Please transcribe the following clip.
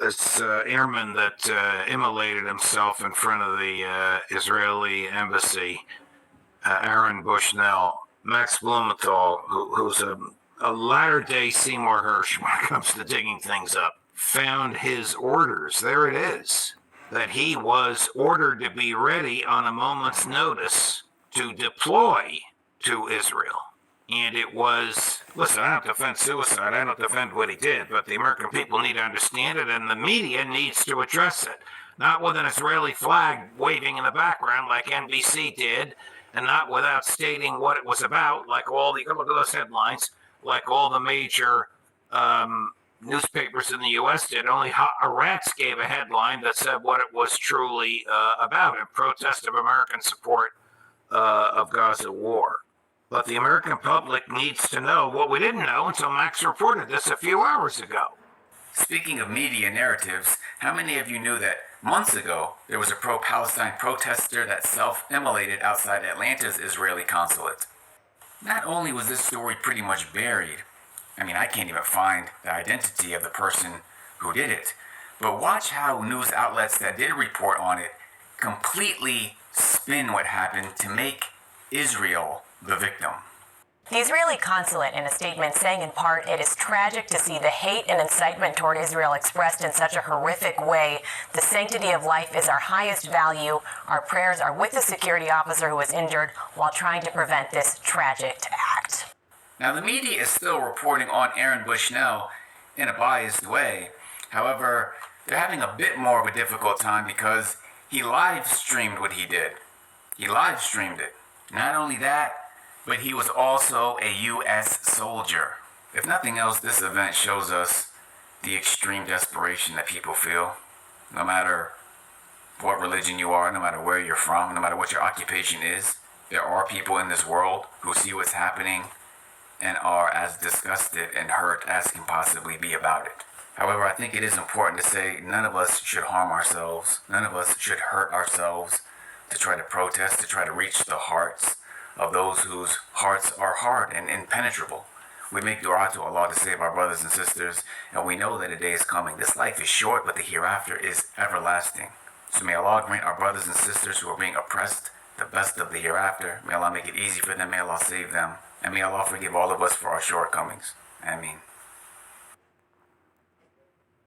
this airman that immolated himself in front of the Israeli embassy, Aaron Bushnell, Max Blumenthal, who's a latter-day Seymour Hersh when it comes to digging things up, found his orders. There it is. That he was ordered to be ready on a moment's notice to deploy to Israel. And it was, listen, I don't defend suicide, I don't defend what he did, but the American people need to understand it, and the media needs to address it. Not with an Israeli flag waving in the background like NBC did, and not without stating what it was about, like all the, look at those headlines, like all the major newspapers in the U.S. did. Only Haaretz gave a headline that said what it was truly about, in protest of American support of Gaza war. But the American public needs to know what we didn't know until Max reported this a few hours ago. Speaking of media narratives, how many of you knew that months ago there was a pro-Palestine protester that self-immolated outside Atlanta's Israeli consulate? Not only was this story pretty much buried, I can't even find the identity of the person who did it, but watch how news outlets that did report on it completely spin what happened to make Israel the victim. The Israeli consulate, in a statement, saying in part, "It is tragic to see the hate and incitement toward Israel expressed in such a horrific way. The sanctity of life is our highest value. Our prayers are with the security officer who was injured while trying to prevent this tragic act." Now, the media is still reporting on Aaron Bushnell in a biased way. However, they're having a bit more of a difficult time because he live streamed what he did. He live streamed it. Not only that, but he was also a U.S. soldier. If nothing else, this event shows us the extreme desperation that people feel. No matter what religion you are, no matter where you're from, no matter what your occupation is, there are people in this world who see what's happening and are as disgusted and hurt as can possibly be about it. However, I think it is important to say none of us should harm ourselves. None of us should hurt ourselves to try to protest, to try to reach the hearts of those whose hearts are hard and impenetrable. We make dua to Allah to save our brothers and sisters, and we know that a day is coming. This life is short, but the hereafter is everlasting. So may Allah grant our brothers and sisters who are being oppressed the best of the hereafter. May Allah make it easy for them. May Allah save them. And may Allah forgive all of us for our shortcomings. Ameen.